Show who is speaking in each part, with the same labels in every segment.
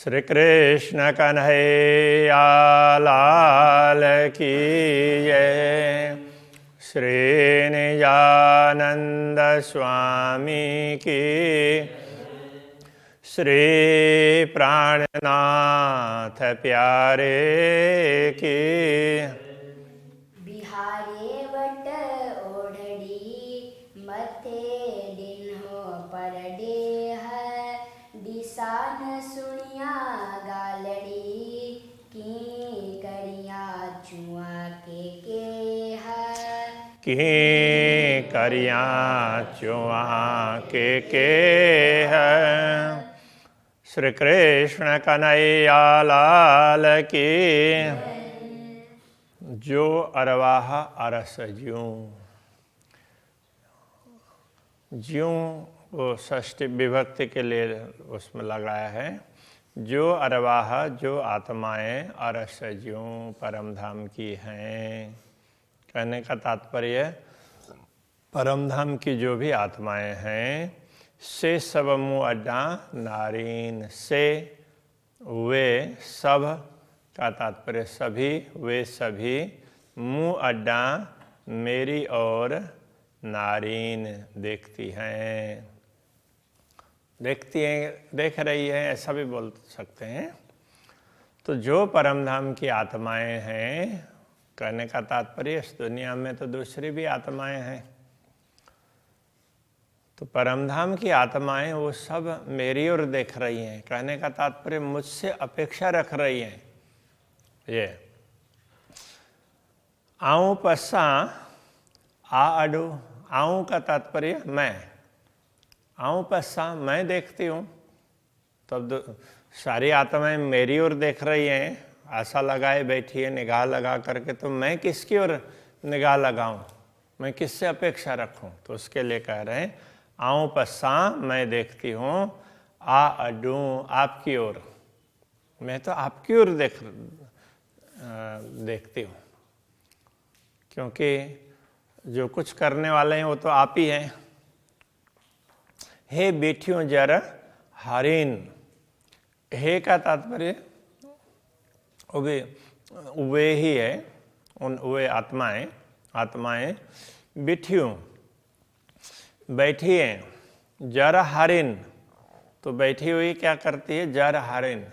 Speaker 1: श्री कृष्ण कन्हैया लाल की जय। श्री निजानंद स्वामी की, श्री प्राणनाथ प्यारे की।
Speaker 2: बिहारे वट ओढ़ड़ी मथे डिन्हो पर डेह, दिसान सुनिया गालड़ी की करिया चुआ के है।
Speaker 1: की करिया चुआ के है। श्री कृष्ण कन्हैया लाल की। जो अरवाह अरस ज्यों, ज्यों वो षष्ठी विभक्ति के लिए उसमें लगाया है। जो अरवाह, जो आत्माएं अरस ज्यों परम धाम की हैं। कहने का तात्पर्य परम धाम की जो भी आत्माएं हैं, से सब मुँह अड्डा नारीन, से वे सब का तात्पर्य सभी, वे सभी मुँह अड्डा मेरी ओर नारीन देखती हैं, देखती हैं, देख रही है, ऐसा भी बोल सकते हैं। तो जो परम धाम की आत्माएं हैं, कहने का तात्पर्य इस दुनिया में तो दूसरी भी आत्माएं हैं, तो परमधाम की आत्माएं वो सब मेरी ओर देख रही हैं। कहने का तात्पर्य मुझसे अपेक्षा रख रही हैं। ये आऊं पस्सा आ अडू, आऊं का तात्पर्य मैं, आऊं पस्सा मैं देखती हूँ, तब सारी आत्माएं मेरी ओर देख रही हैं, आशा लगाए बैठी है निगाह लगा करके, तो मैं किसकी ओर निगाह लगाऊं, मैं किससे अपेक्षा रखूं? तो उसके लिए कह रहे हैं आऊं पस्सा मैं देखती हूँ, आ अडूं आपकी ओर, मैं तो आपकी ओर देखती हूँ, क्योंकि जो कुछ करने वाले हैं वो तो आप ही हैं। हे बेटियों जर हरिन, हे का तात्पर्य वे ही है, उन वे आत्माएं, आत्माएं बेटियों बैठी हैं। जर हरिन, तो बैठी हुई क्या करती है? जर हरिन,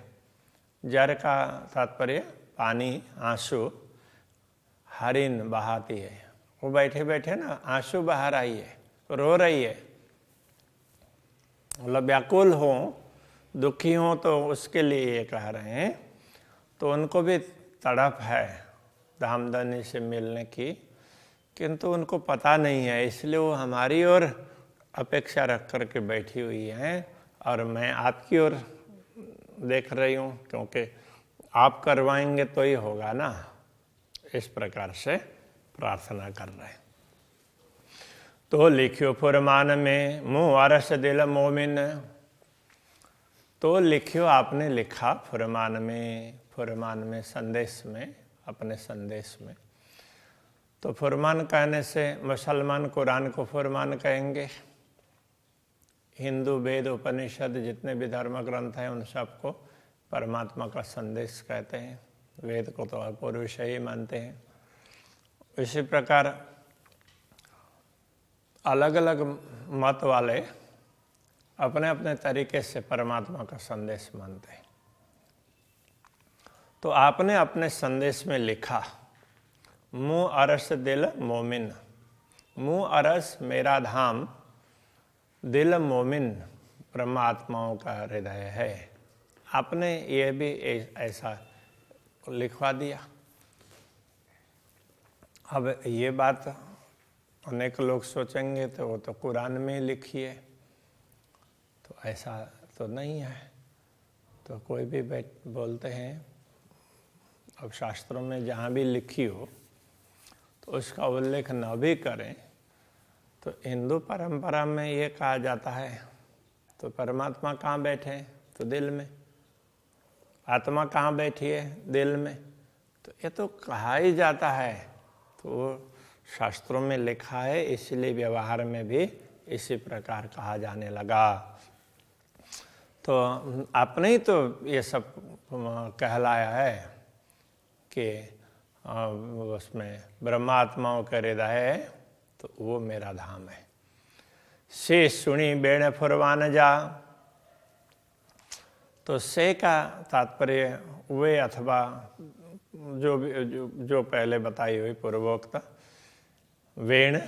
Speaker 1: जर का तात्पर्य पानी, आंसू, हरिन बहाती है। वो बैठे बैठे ना आंसू बहा रही है, रो रही है, मतलब व्याकुल हो, दुखी हो, तो उसके लिए ये कह रहे हैं। तो उनको भी तड़प है धामधनी से मिलने की, किंतु उनको पता नहीं है, इसलिए वो हमारी ओर अपेक्षा रख कर के बैठी हुई हैं, और मैं आपकी ओर देख रही हूँ, क्योंकि आप करवाएंगे तो ही होगा ना। इस प्रकार से प्रार्थना कर रहे हैं। तो लिखियो फुरमान में मुँह अरस दिल मोमिन, तो लिखियो आपने लिखा फुरमान में, फुरमान में संदेश में, अपने संदेश में। तो फुरमान कहने से मुसलमान कुरान को फुरमान कहेंगे, हिंदू वेद उपनिषद जितने भी धर्म ग्रंथ हैं उन सबको परमात्मा का संदेश कहते हैं। वेद को तो पुरुष ही मानते हैं। इसी प्रकार अलग अलग मत वाले अपने अपने तरीके से परमात्मा का संदेश मानते हैं। तो आपने अपने संदेश में लिखा मुँह अरस दिल मोमिन, मुँह अरस मेरा धाम, दिल मोमिन ब्रह्मात्माओं का हृदय है। आपने ये भी ऐसा लिखवा दिया। अब ये बात अनेक लोग सोचेंगे तो वो तो कुरान में लिखी है, तो ऐसा तो नहीं है। तो कोई भी बोलते हैं, अब शास्त्रों में जहाँ भी लिखी हो तो उसका उल्लेख न भी करें, तो हिंदू परंपरा में ये कहा जाता है, तो परमात्मा कहाँ बैठे हैं? तो दिल में। आत्मा कहाँ बैठी है? दिल में। तो ये तो कहा ही जाता है, तो शास्त्रों में लिखा है, इसलिए व्यवहार में भी इसी प्रकार कहा जाने लगा। तो आपने ही तो ये सब कहलाया है कि उसमें ब्रह्मात्माओं का हृदय है तो वो मेरा धाम है। से सुनी बेण फुरवान जा, तो से का तात्पर्य वे अथवा जो पहले बताई हुई पूर्वोक्त वेण,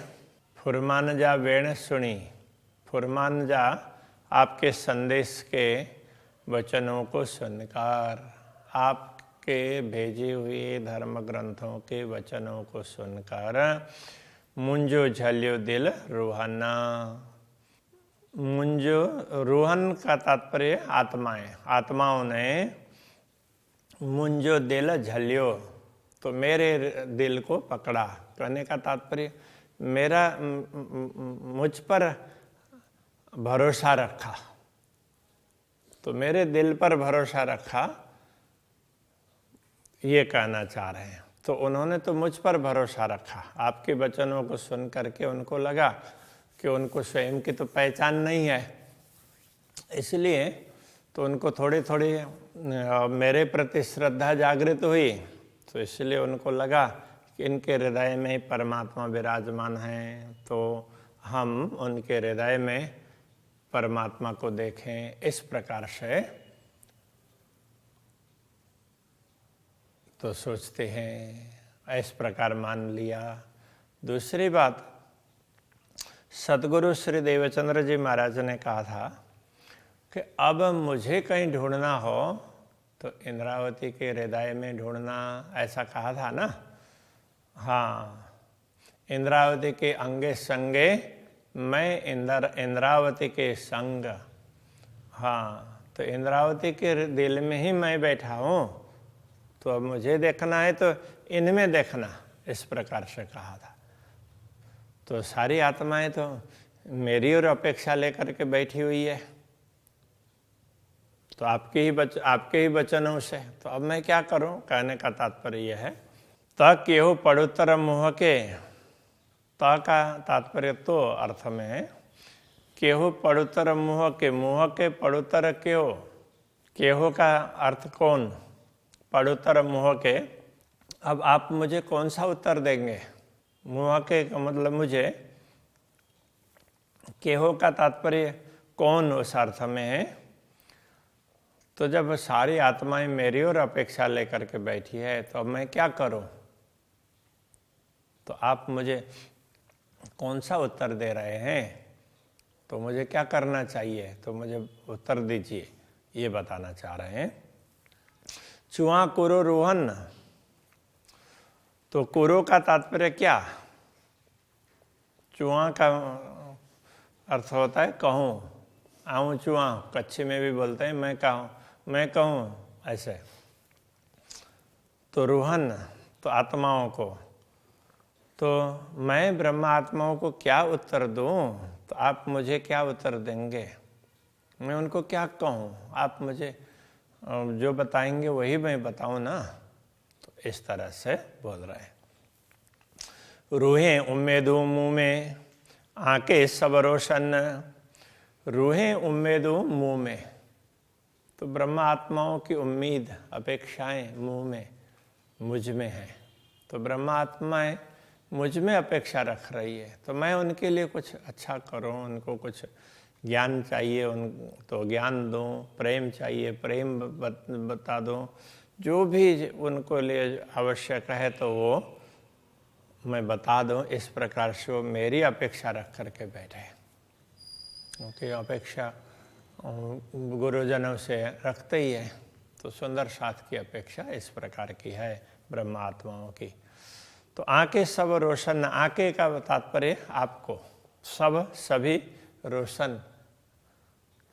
Speaker 1: फुरमान जा वेण सुनी, फुरमान जा आपके संदेश के वचनों को सुनकर, आपके भेजे हुए धर्म ग्रंथों के वचनों को सुनकर मुंजो झल्यो दिल रूहाना। मुंजो रूहन का तात्पर्य आत्माएं, आत्माओं ने मुंजो दिल झल्यो, तो मेरे दिल को पकड़ा। कहने का तात्पर्य मेरा मुझ पर भरोसा रखा, तो मेरे दिल पर भरोसा रखा, ये कहना चाह रहे हैं। तो उन्होंने तो मुझ पर भरोसा रखा, आपके वचनों को सुन करके उनको लगा कि उनको स्वयं की तो पहचान नहीं है, इसलिए तो उनको थोड़ी थोड़ी मेरे प्रति श्रद्धा जागृत हुई, तो इसलिए उनको लगा कि इनके हृदय में परमात्मा विराजमान है, तो हम उनके हृदय में परमात्मा को देखें। इस प्रकार से तो सोचते हैं, इस प्रकार मान लिया। दूसरी बात, सद्गुरु श्री देवचंद्र जी महाराज ने कहा था कि अब मुझे कहीं ढूंढना हो तो इंद्रावती के हृदय में ढूंढना, ऐसा कहा था ना। हाँ, इंद्रावती के अंगे संगे मैं इंद्रावती के संग। हाँ, तो इंद्रावती के दिल में ही मैं बैठा हूँ, तो अब मुझे देखना है तो इनमें देखना, इस प्रकार से कहा था। तो सारी आत्माएं तो मेरी और अपेक्षा लेकर के बैठी हुई है, तो आपके ही वचनों से, तो अब मैं क्या करूं। कहने का तात्पर्य यह है, त केहू पड़ुतर मुँह के, त का तात्पर्य तो अर्थ में है केहू पड़ुतर मुँह के पड़ुतर क्यों, केहू का अर्थ कौन, पड़ुतर मुँह के। अब आप मुझे कौन सा उत्तर देंगे। मुँह के का मतलब मुझे, केहू का तात्पर्य कौन उस अर्थ में है। तो जब सारी आत्माएं मेरी ओर अपेक्षा लेकर के बैठी है, तो अब मैं क्या करूं। तो आप मुझे कौन सा उत्तर दे रहे हैं, तो मुझे क्या करना चाहिए, तो मुझे उत्तर दीजिए, ये बताना चाह रहे हैं। चुआ कुरो रोहन, तो कुरो का तात्पर्य क्या। चुआ का अर्थ होता है कहूँ, आऊँ चुआ, कच्छी में भी बोलते हैं मैं कहूँ ऐसे। तो रूहन तो आत्माओं को, तो मैं ब्रह्म आत्माओं को क्या उत्तर दूँ, तो आप मुझे क्या उत्तर देंगे, मैं उनको क्या कहूँ, आप मुझे जो बताएंगे वही मैं बताऊँ ना। तो इस तरह से बोल रहे हैं। रूहें उम्मीदों मुँह में, आंखें सब रोशन, रूहें उम्मीदों मुँह में, तो ब्रह्म आत्माओं की उम्मीद अपेक्षाएं मुँह में मुझ में है। तो ब्रह्म आत्माएं मुझ में अपेक्षा रख रही है, तो मैं उनके लिए कुछ अच्छा करूं, उनको कुछ ज्ञान चाहिए उन तो ज्ञान दूं, प्रेम चाहिए प्रेम बता दूं, जो भी उनको लिए आवश्यक है तो वो मैं बता दूं। इस प्रकार से वो मेरी अपेक्षा रख करके बैठे, क्योंकि अपेक्षा गुरुजनों से रखते ही है। तो सुंदर साथ की अपेक्षा इस प्रकार की है ब्रह्म आत्माओं की। तो आंखें सब रोशन, आंखें का तात्पर्य आपको, सब सभी रोशन,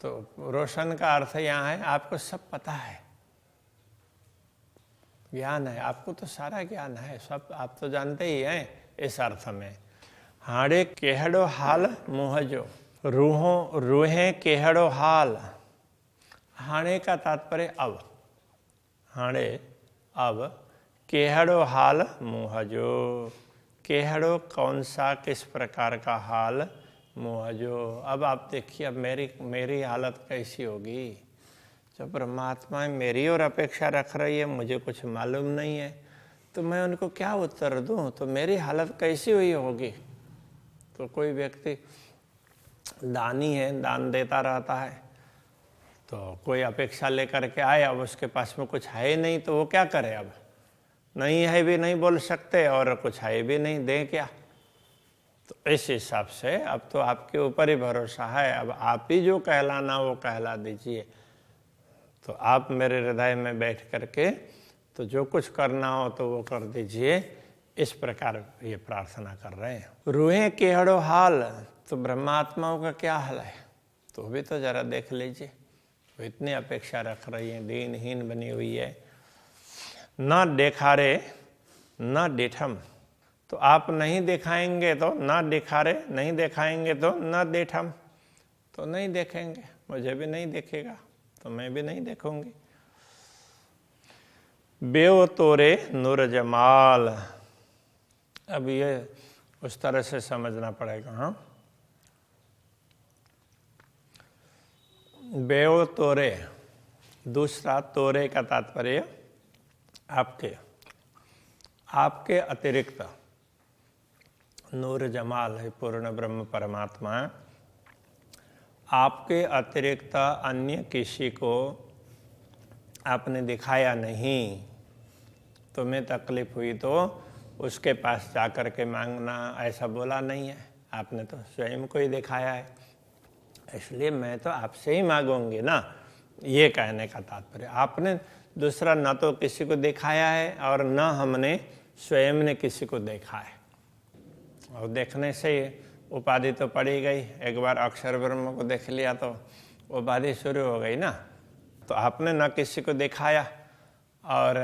Speaker 1: तो रोशन का अर्थ यहाँ है आपको सब पता है, ज्ञान है, आपको तो सारा ज्ञान है, सब आप तो जानते ही हैं इस अर्थ में। हाड़े केहड़ो हाल मुहजो, रूहें केहड़ो हाल, हाणे का तात्पर्य अब, हाणे अब, केहड़ो हाल मुहजो, केहड़ो कौन सा किस प्रकार का हाल, मुहजो। अब आप देखिए अब मेरी हालत कैसी होगी, जब परमात्मा मेरी और अपेक्षा रख रही है, मुझे कुछ मालूम नहीं है, तो मैं उनको क्या उत्तर दूं? तो मेरी हालत कैसी हुई होगी? तो कोई व्यक्ति दानी है, दान देता रहता है, तो कोई अपेक्षा लेकर के आए, अब उसके पास में कुछ है ही नहीं, तो वो क्या करे? अब नहीं है भी नहीं बोल सकते और कुछ है भी नहीं, दें क्या? तो इस हिसाब से अब तो आपके ऊपर ही भरोसा है, अब आप ही जो कहलाना वो कहला दीजिए। तो आप मेरे हृदय में बैठ करके तो जो कुछ करना हो तो वो कर दीजिए, इस प्रकार ये प्रार्थना कर रहे हैं। रूहें केहड़ो हाल, तो ब्रह्मात्माओं का क्या हाल है? तो भी तो जरा देख लीजिए, वो इतनी अपेक्षा रख रही है, दीनहीन बनी हुई है। न देखारे न डेठम, तो आप नहीं दिखाएंगे तो न दिखारे, नहीं दिखाएंगे तो न देठम, तो नहीं देखेंगे, मुझे भी नहीं देखेगा तो मैं भी नहीं देखूंगी। बेव तोरे नूर जमाल, अब ये उस तरह से समझना पड़ेगा। हाँ, बेव तोरे, दूसरा तोरे का तात्पर्य आपके अतिरिक्त, नूर जमाल है पूर्ण ब्रह्म परमात्मा, आपके अतिरिक्त अन्य किसी को आपने दिखाया नहीं। तुम्हें तकलीफ हुई तो उसके पास जाकर के मांगना, ऐसा बोला नहीं है, आपने तो स्वयं को ही दिखाया है, इसलिए मैं तो आपसे ही मांगूंगी ना, ये कहने का तात्पर्य। आपने दूसरा न तो किसी को दिखाया है और न हमने स्वयं ने किसी को देखा है, और देखने से उपाधि तो पड़ी गई। एक बार अक्षर ब्रह्म को देख लिया तो उपाधि शुरू हो गई ना। तो आपने न किसी को दिखाया और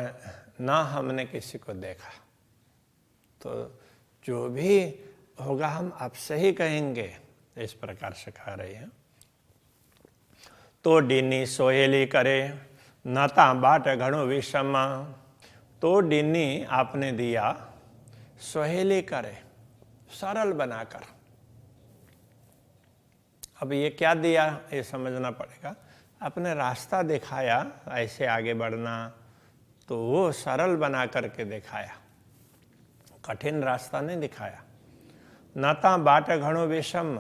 Speaker 1: न हमने किसी को देखा, तो जो भी होगा हम आपसे ही कहेंगे, इस प्रकार से कह रही है। तो डीनी सोहेली करे नाता बाट घणो विषम, तो डीनी आपने दिया, सोहेली करे, सरल बनाकर। अब ये क्या दिया, ये समझना पड़ेगा। आपने रास्ता दिखाया ऐसे आगे बढ़ना, तो वो सरल बना करके दिखाया, कठिन रास्ता नहीं दिखाया। नाता बाट घणो विषम,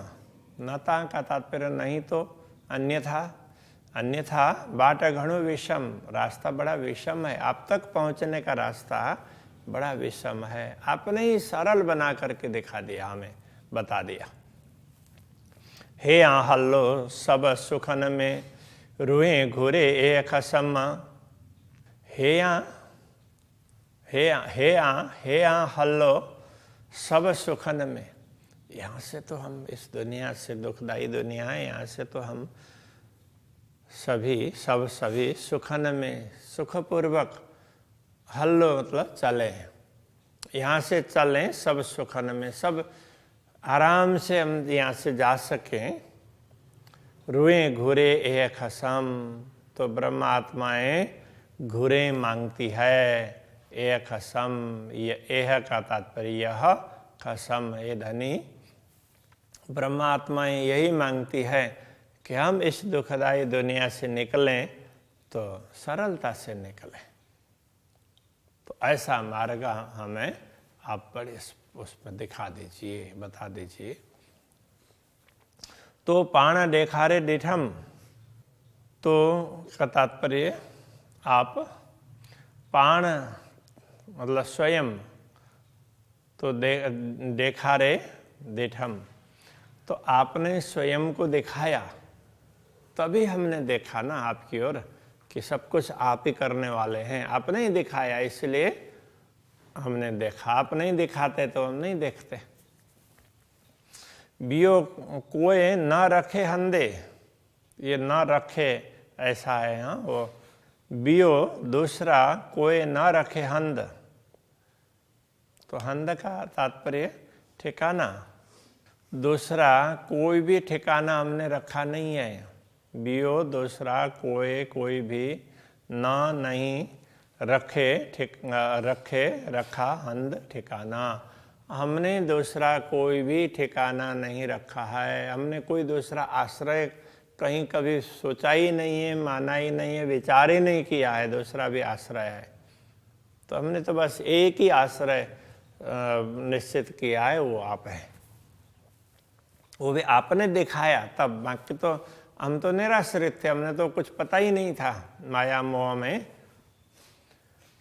Speaker 1: नाता का तात्पर्य नहीं तो अन्यथा, अन्यथा बाट घणो विषम, रास्ता बड़ा विषम है, आप तक पहुंचने का रास्ता बड़ा विषम है। आपने ही सरल बना करके दिखा दिया, हमें बता दिया। हे हल्लो सब सुखन में रुए घुरे एक खसम, हे हल्लो सब सुखन में, यहाँ से तो हम, इस दुनिया से, दुखदाई दुनिया है, यहाँ से तो हम सभी सुखन में, सुखपूर्वक, हल्लो मतलब चले, यहाँ से चलें सब सुखन में, सब आराम से हम यहाँ से जा सकें। रुए घुरे एक खसम, तो ब्रह्म आत्माएं घुरे मांगती है, एक खसम, ये एह का तात्पर्य यह, खसम ये धनी, ब्रह्म आत्माएं यही मांगती है कि हम इस दुखदायी दुनिया से निकलें तो सरलता से निकलें। तो ऐसा मार्ग हमें आप बड़े उसमें दिखा दीजिए, बता दीजिए। तो पाण देखारे डिठम, तो का तात्पर्य आप पाण मतलब स्वयं, तो देखारे डिठम, तो आपने स्वयं को दिखाया, तभी हमने देखा ना आपकी ओर कि सब कुछ आप ही करने वाले हैं। आपने ही दिखाया इसलिए हमने देखा, आप नहीं दिखाते तो हम नहीं देखते। बियो कोई न रखे हंदे, ये न रखे ऐसा है। हाँ, वो बियो दूसरा, कोई न रखे हंद, तो हंद का तात्पर्य ठिकाना, दूसरा कोई भी ठिकाना हमने रखा नहीं है। बियो दूसरा, कोई भी, ना नहीं, रखे रखा, हंद ठिकाना, हमने दूसरा कोई भी ठिकाना नहीं रखा है, हमने कोई दूसरा आश्रय कहीं कभी सोचा ही नहीं है, माना ही नहीं है, विचार ही नहीं किया है दूसरा भी आश्रय है। तो हमने तो बस एक ही आश्रय निश्चित किया है, वो आप है। वो भी आपने दिखाया तब, बाकी तो हम तो निराश्रित थे, हमने तो कुछ पता ही नहीं था माया मोह में।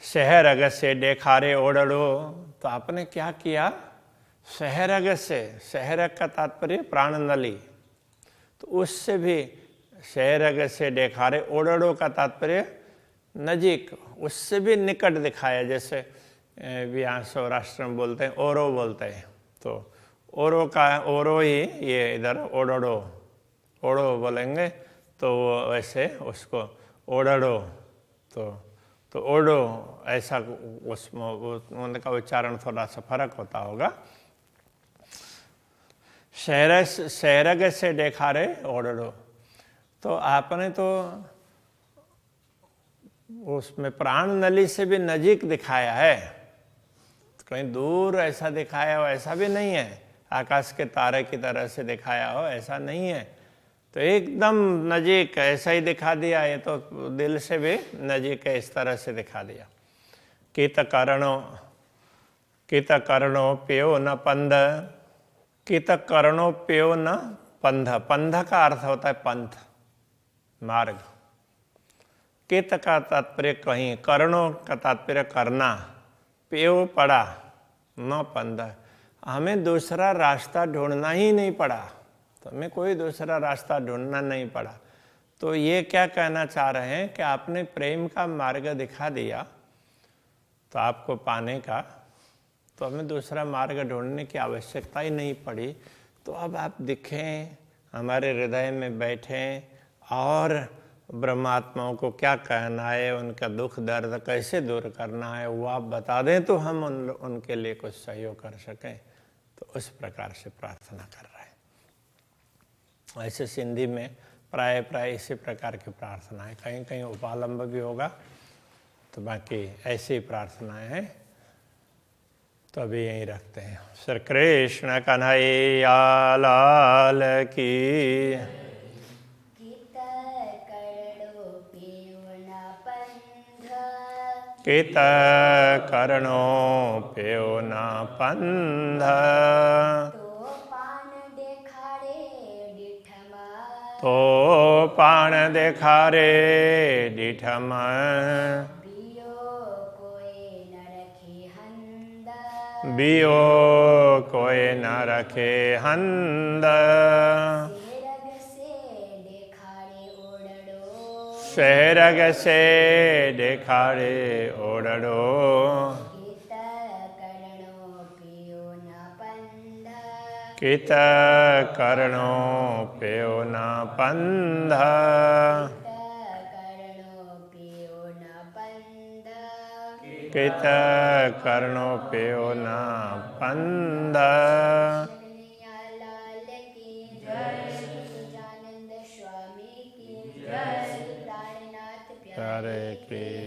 Speaker 1: शहर अग से देखारे ओढ़ो, तो आपने क्या किया? शहर अग से, शहर का तात्पर्य प्राण नली, तो उससे भी शहर अग से देखारे ओढ़ो का तात्पर्य नजीक, उससे भी निकट दिखाया। जैसे यहाँ सौराष्ट्र में बोलते हैं ओरो बोलते हैं, तो ओरो का ओरो ही ये इधर ओढ़ो, ओढ़ो बोलेंगे तो वैसे उसको ओढ़ो, तो ओढ़ो ऐसा उसमें उनका उच्चारण थोड़ा सा फर्क होता होगा। शहरग से देखा रे ओढ़ो, तो आपने तो उसमें प्राण नली से भी नजीक दिखाया है, तो कहीं दूर ऐसा दिखाया हो ऐसा भी नहीं है, आकाश के तारे की तरह से दिखाया हो ऐसा नहीं है, तो एकदम नजीक ऐसा ही दिखा दिया। ये तो दिल से भी नजीक है, इस तरह से दिखा दिया। कित करणो प्यो न पंध, कित करणो प्यो न पंध, पंध का अर्थ होता है पंथ, मार्ग। कित का तात्पर्य कहीं, करणों का तात्पर्य करना, प्यो पड़ा, न पंध, हमें दूसरा रास्ता ढूंढना ही नहीं पड़ा, तो हमें कोई दूसरा रास्ता ढूंढना नहीं पड़ा। तो ये क्या कहना चाह रहे हैं कि आपने प्रेम का मार्ग दिखा दिया तो आपको पाने का, तो हमें दूसरा मार्ग ढूंढने की आवश्यकता ही नहीं पड़ी। तो अब आप दिखें, हमारे हृदय में बैठें और ब्रह्मात्माओं को क्या कहना है, उनका दुख दर्द कैसे दूर करना है वो आप बता दें, तो हम उनके लिए कुछ सहयोग कर सकें। तो उस प्रकार से प्रार्थना कर रहे हैं। ऐसे सिंधी में प्राय इसी प्रकार की प्रार्थनाएं, कहीं कहीं उपालंब भी होगा, तो बाकी ऐसी ही प्रार्थनाएं हैं। तो अभी यहीं रखते हैं। श्री कृष्ण कन्हैया लाल की। कित करणो प्यो न पंध, तो पान देखारे डिठम, बियो कोई न रखे हंद, शहरग से देखारे ओढ़ो, कित करणो प्यो न पंध, कित करणो प्यो न पंध। हरे कृष्ण।